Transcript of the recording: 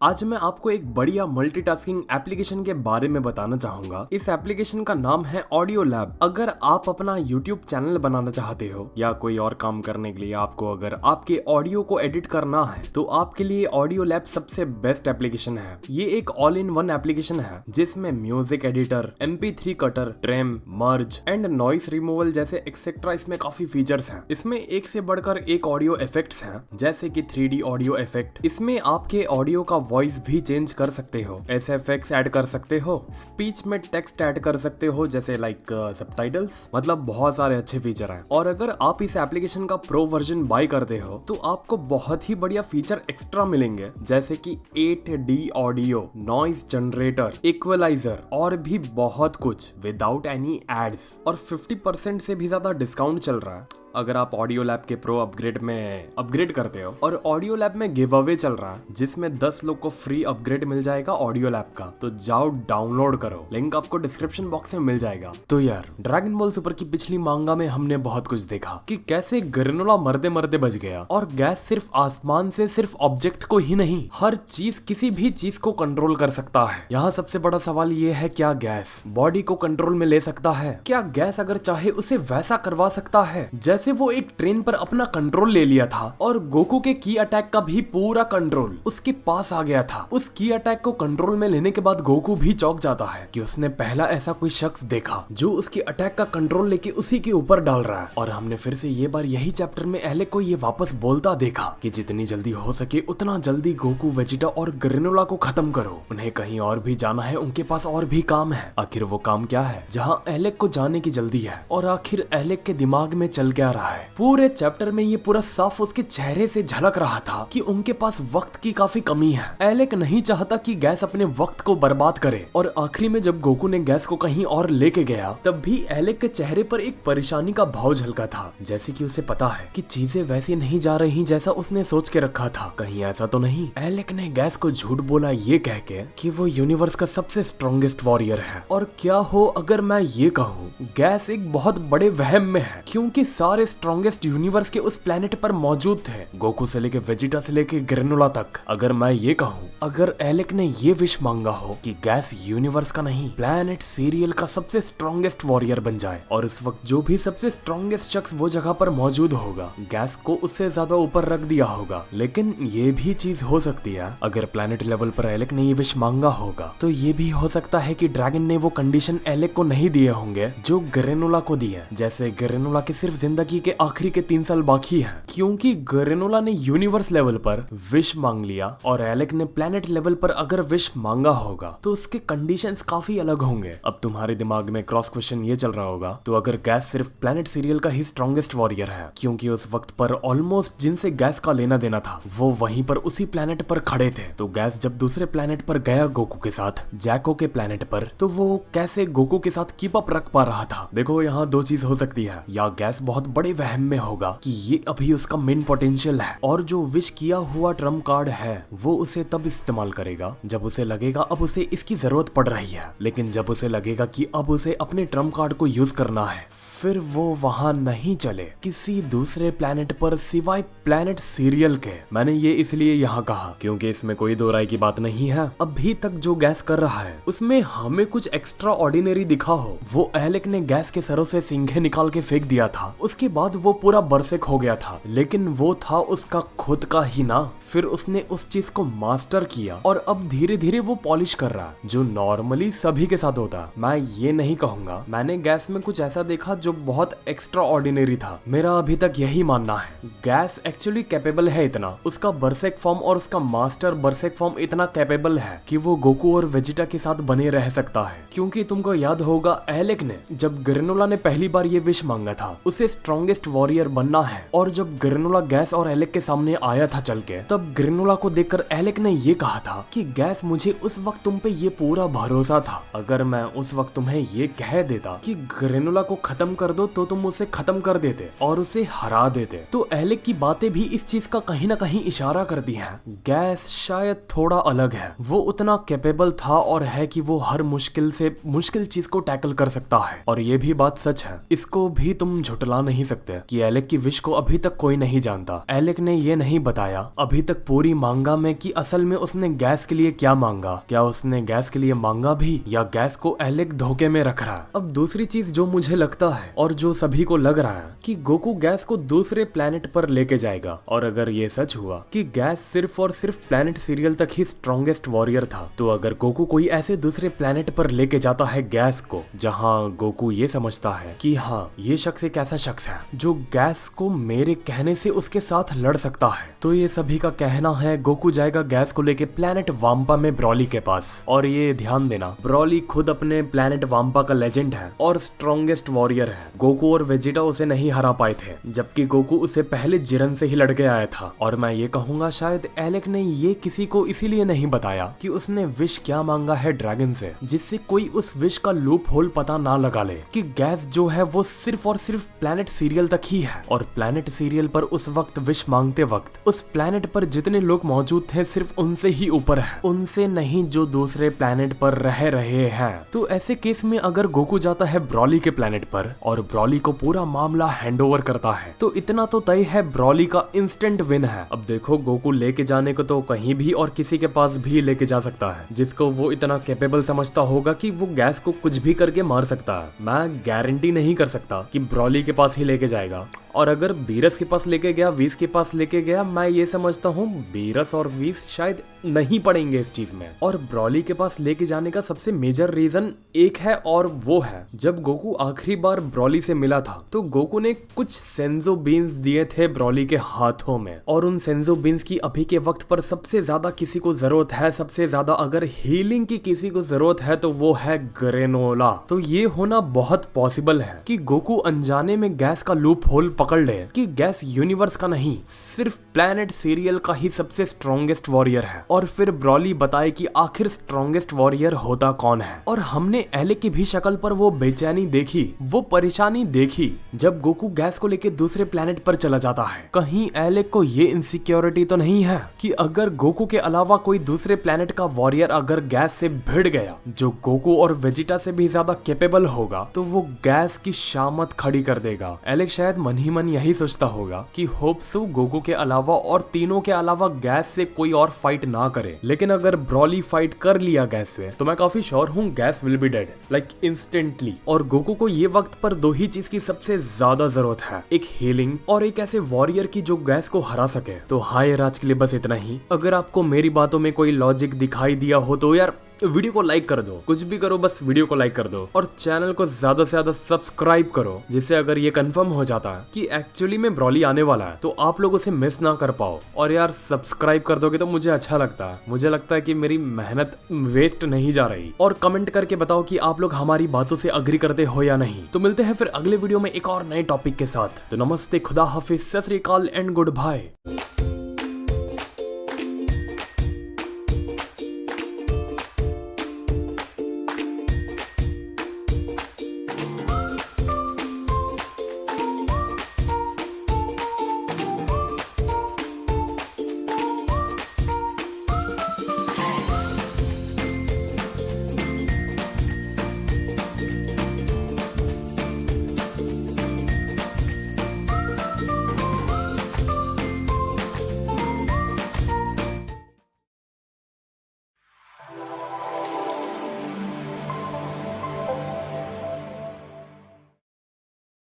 आज मैं आपको एक बढ़िया मल्टीटास्किंग एप्लीकेशन के बारे में बताना चाहूंगा। इस एप्लीकेशन का नाम है ऑडियो लैब। अगर आप अपना यूट्यूब चैनल बनाना चाहते हो या कोई और काम करने के लिए आपको अगर आपके ऑडियो को एडिट करना है तो आपके लिए ऑडियो लैब सबसे बेस्ट एप्लीकेशन है। ये एक ऑल इन वन एप्लीकेशन है जिसमें music editor, MP3 cutter, trim, merge and noise removal जैसे एक्सेट्रा इसमें काफी फीचर्स हैं। इसमें एक से बढ़कर एक ऑडियो इफेक्ट्स हैं, जैसे कि 3D ऑडियो इफेक्ट। इसमें आपके ऑडियो का वॉइस भी चेंज कर सकते हो, SFX ऐड कर सकते हो, स्पीच में टेक्स्ट ऐड कर सकते हो जैसे लाइक सबटाइटल्स। मतलब बहुत सारे अच्छे फीचर हैं। और अगर आप इस एप्लीकेशन का प्रो वर्जन बाय करते हो तो आपको बहुत ही बढ़िया फीचर एक्स्ट्रा मिलेंगे, जैसे कि 8D audio, noise generator, equaliser और भी बहुत कुछ विदाउट एनी एड्स। और 50% से भी ज्यादा डिस्काउंट चल रहा है अगर आप ऑडियो लैब के प्रो अपग्रेड में अपग्रेड करते हो। और ऑडियो लैब में गिव अवे चल रहा है जिसमें 10 लोग को फ्री अपग्रेड मिल जाएगा ऑडियो लैब का। तो जाओ डाउनलोड करो, लिंक आपको डिस्क्रिप्शन बॉक्स में मिल जाएगा। तो यार, ड्रैगन बॉल सुपर की पिछली मांगा में हमने बहुत कुछ देखा कि कैसे ग्रेनोला मरते मरते बच गया। और गैस सिर्फ आसमान से सिर्फ ऑब्जेक्ट को ही नहीं, हर चीज, किसी भी चीज को कंट्रोल कर सकता है। यहाँ सबसे बड़ा सवाल ये है, क्या गैस बॉडी को कंट्रोल में ले सकता है? क्या गैस अगर चाहे उसे वैसा करवा सकता है जैसे वो एक ट्रेन पर अपना कंट्रोल ले लिया था और गोकू के की अटैक का भी पूरा कंट्रोल उसके पास आ गया था। उस की अटैक को कंट्रोल में लेने के बाद गोकू भी चौंक जाता है कि उसने पहला ऐसा कोई शख्स देखा जो उसकी अटैक का कंट्रोल लेके उसी के ऊपर डाल रहा है। और हमने फिर से ये बार यही चैप्टर में एलेक को ये वापस बोलता देखा कि जितनी जल्दी हो सके उतना जल्दी गोकू, वेजिटा और ग्रेनोला को खत्म करो। उन्हें कहीं और भी जाना है, उनके पास और भी काम है। आखिर वो काम क्या है जहाँ एलेक को जाने की जल्दी है? और आखिर एलेक के दिमाग में चल क्या रहा है? पूरे चैप्टर में ये पूरा साफ उसके चेहरे से झलक रहा था कि उनके पास वक्त की काफी कमी है। एलेक नहीं चाहता कि गैस अपने वक्त को बर्बाद करे। और आखिरी में जब गोकू ने गैस को कहीं और लेके गया तब भी एलेक के चेहरे पर एक परेशानी का भाव झलका था, जैसे कि उसे पता है कि चीजें वैसी नहीं जा रही जैसा उसने सोच के रखा था। कहीं ऐसा तो नहीं एलेक ने गैस को झूठ बोला ये कह के कि वो यूनिवर्स का सबसे स्ट्रॉन्गेस्ट वॉरियर है? और क्या हो अगर मैं ये कहूँ गैस एक बहुत बड़े वहम में है, क्योंकि सारे स्ट्रॉन्गेस्ट यूनिवर्स के उस प्लेनेट पर मौजूद थे, गोकू से लेके वेजिटा से लेके ग्रेनोला तक। अगर मैं ये कहूँ, अगर एलेक ने ये विश मांगा हो कि गैस यूनिवर्स का नहीं प्लेनेट सीरियल का सबसे स्ट्रॉन्गेस्ट वॉरियर बन जाए, और इस वक्त जो भी सबसे स्ट्रॉन्गेस्ट शख्स वो जगह पर मौजूद होगा गैस को उससे ज्यादा ऊपर रख दिया होगा। लेकिन ये भी चीज हो सकती है, अगर प्लेनेट लेवल पर एलेक ने ये विश मांगा होगा तो ये भी हो सकता है कि ड्रैगन ने वो कंडीशन एलेक को नहीं दिए होंगे जो ग्रेनोला को दिए। जैसे ग्रेनोला की सिर्फ जिंदगी के आखिरी के 3 साल बाकी हैं, क्योंकि ग्रेनोला ने यूनिवर्स लेवल पर विश मांग लिया और एलेक ने प्लेनेट लेवल पर अगर विश मांगा होगा तो उसके कंडीशंस काफी अलग होंगे। अब तुम्हारे दिमाग में क्रॉस क्वेश्चन ये चल रहा होगा, तो अगर गैस सिर्फ प्लेनेट सीरियल का ही स्ट्रॉन्गेस्ट वॉरियर है, क्योंकि उस वक्त पर ऑलमोस्ट जिनसे गैस का लेना देना था वो वहीं पर उसी प्लेनेट पर खड़े थे, तो गैस जब दूसरे प्लेनेट पर गया गोकू के साथ, जैको के प्लेनेट पर, तो वो कैसे गोकू के साथ कीप अप रख पा रहा था? देखो, यहाँ दो चीज हो सकती है, या गैस बहुत बड़े वहम में होगा कि ये अभी उसका मेन पोटेंशियल है और जो विश किया हुआ ट्रम्प कार्ड है वो उसे तब इस्तेमाल करेगा जब उसे लगेगा अब उसे इसकी जरूरत पड़ रही है। लेकिन जब उसे लगेगा कि अब उसे अपने ट्रम्प कार्ड को यूज करना है, फिर वो वहां नहीं चले किसी दूसरे प्लेनेट पर सिवाय प्लेनेट सीरियल के। मैंने ये इसलिए यहाँ कहा क्योंकि इसमें कोई दो राय की बात नहीं है। अभी तक जो गैस कर रहा है उसमें हमें कुछ एक्स्ट्रा ऑर्डिनरी दिखा हो। वो एलेक ने गैस के सरों से सिंघे निकाल के फेंक दिया था, उसके बाद वो पूरा बरसेक हो गया था, लेकिन वो था उसका खुद का ही ना। फिर उसने उस चीज को मास्टर किया और अब धीरे धीरे वो पॉलिश कर रहा है, जो नॉर्मली सभी के साथ होता है। मैं ये नहीं कहूंगा मैंने गैस में कुछ ऐसा देखा जो बहुत एक्स्ट्रा ऑर्डिनरी था। मेरा अभी तक यही मानना है गैस एक्चुअली कैपेबल है इतना, उसका बरसेक फॉर्म और उसका मास्टर बरसेक फॉर्म इतना कैपेबल है कि वो गोकू और वेजिटा के साथ बने रह सकता है। क्योंकि तुमको याद होगा एलेक ने जब ग्रेनोला ने पहली बार ये विश मांगा था उसे स्ट्रॉन्गेस्ट वॉरियर बनना है, और जब ग्रेनोला गैस और एलेक के सामने आया था चल के, तब ग्रेनोला को देखकर एलेक ने ये कहा था कि गैस मुझे उस वक्त तुम पे ये पूरा भरोसा था, अगर मैं उस वक्त तुम्हें ये कह देता कि ग्रेनोला को खत्म कर दो तो तुम उसे खत्म कर देते और उसे हरा देते। तो एलेक की बातें भी इस चीज का कहीं ना कहीं इशारा करती हैं। गैस शायद थोड़ा अलग है, वो उतना कैपेबल था और है कि वो हर मुश्किल से मुश्किल चीज को टैकल कर सकता है। और ये भी बात सच है, इसको भी तुम झुटला नहीं सकते कि एलेक की विश को अभी तक कोई नहीं जानता। एलेक ने ये नहीं बताया अभी तक पूरी मांगा में कि असल में उसने गैस के लिए क्या मांगा। क्या उसने गैस के लिए मांगा भी, या गैस को एलेक धोखे में रख रहा है। अब दूसरी चीज जो मुझे लगता है और जो सभी को लग रहा है कि गोकू गैस को दूसरे प्लेनेट पर लेके जाएगा, और अगर ये सच हुआ कि गैस सिर्फ और सिर्फ प्लेनेट सीरियल तक ही स्ट्रॉन्गेस्ट वॉरियर था, तो अगर गोकू कोई ऐसे दूसरे प्लेनेट पर लेके जाता है गैस को, जहाँ गोकू ये समझता है कि हाँ ये शख्स एक ऐसा शख्स है जो गैस को मेरे कहने से उसके साथ लड़ सकता है, तो ये सभी का कहना है गोकू जाएगा गैस को लेके प्लेनेट वाम्पा में ब्रॉली के पास। और ये ध्यान देना, ब्रॉली खुद अपने प्लेनेट वाम्पा का लेजेंड है और स्ट्रॉन्गेस्ट वॉरियर है। गोकू और वेजिटा उसे नहीं हरा पाए थे, जबकि गोकू उसे पहले जिरन से ही लड़के आया था। और मैं ये कहूंगा शायद एलेक ने ये किसी को इसीलिए नहीं बताया कि उसने विश क्या मांगा है ड्रैगन से, जिससे कोई उस विश का लूप होल पता ना लगा ले कि गैस जो है वो सिर्फ और सिर्फ प्लेनेट सीरियल तक ही है। और प्लेनेट सीरियल पर उस वक्त विश मांगते वक्त उस प्लेनेट पर जितने लोग मौजूद थे सिर्फ उनसे ही ऊपर है, उनसे नहीं जो दूसरे प्लेनेट पर रह रहे हैं। तो ऐसे केस में अगर गोकू जाता है ब्रॉली के प्लेनेट पर और ब्रॉली को पूरा मामला हैंडओवर करता है, तो इतना तो तय है ब्रॉली का इंस्टेंट विन है। अब देखो, गोकू लेके जाने को तो कहीं भी और किसी के पास भी लेके जा सकता है, जिसको वो इतना कैपेबल समझता होगा कि वो गैस को कुछ भी करके मार सकता है। मैं गारंटी नहीं कर सकता कि ब्रॉली के पास ही लेके जाएगा, और अगर बीरस के पास लेके गया, वीस के पास लेके गया, मैं ये समझता हूँ बीरस और वीस शायद नहीं पड़ेंगे इस चीज में। और ब्रॉली के पास लेके जाने का सबसे मेजर रीजन एक है, और वो है जब गोकू आखिरी बार ब्रॉली से मिला था तो गोकू ने कुछ सेंजो बीन्स दिए थे ब्रॉली के हाथों में, और उन सेंजो बीन्स की अभी के वक्त पर सबसे ज्यादा किसी को जरूरत है, सबसे ज्यादा अगर हीलिंग की किसी को जरूरत है तो वो है ग्रेनोला। तो ये होना बहुत पॉसिबल है कि गोकू अनजाने में गैस का लूप होल पकड़ ले कि गैस यूनिवर्स का नहीं, सिर्फ प्लेनेट सीरियल का ही सबसे स्ट्रॉन्गेस्ट वॉरियर है, और फिर ब्रॉली बताए कि आखिर स्ट्रॉन्गेस्ट वॉरियर होता कौन है। और हमने एलेक की भी शक्ल पर वो बेचैनी देखी, वो परेशानी देखी जब गोकू गैस को लेके दूसरे प्लेनेट पर चला जाता है। कहीं एलेक को ये इनसिक्योरिटी तो नहीं है कि अगर गोकू के अलावा कोई दूसरे प्लेनेट का वॉरियर अगर गैस से भिड़ गया जो गोकू और वेजिटा से भी ज्यादा कैपेबल होगा, तो वो गैस की शामत खड़ी कर देगा। एलेक शायद मन ही मन यही सोचता होगा कि होप्सो गोकू के अलावा और तीनों के अलावा गैस से कोई और फाइट ना करे। लेकिन अगर ब्रॉली फाइट कर लिया गैस से, तो मैं काफी श्योर हूँ gas will be dead, like instantly. और गोकू को ये वक्त पर दो ही चीज की सबसे ज्यादा जरूरत है, एक हीलिंग और एक ऐसे वॉरियर की जो गैस को हरा सके। तो हाय, आज के लिए बस इतना ही। अगर आपको मेरी बातों में कोई लॉजिक दिखाई दिया हो तो यार वीडियो को लाइक कर दो, कुछ भी करो, बस वीडियो को लाइक कर दो, और चैनल को ज्यादा से ज्यादा सब्सक्राइब करो, जिससे अगर ये कंफर्म हो जाता है कि एक्चुअली में ब्रॉली आने वाला है तो आप लोग उसे मिस ना कर पाओ। और यार सब्सक्राइब कर दोगे तो मुझे अच्छा लगता है, मुझे लगता है कि मेरी मेहनत वेस्ट नहीं जा रही। और कमेंट करके बताओ कि आप लोग हमारी बातों से अग्री करते हो या नहीं। तो मिलते हैं फिर अगले वीडियो में एक और नए टॉपिक के साथ। तो नमस्ते, खुदा हाफिज, सत श्री अकाल एंड गुड बाय।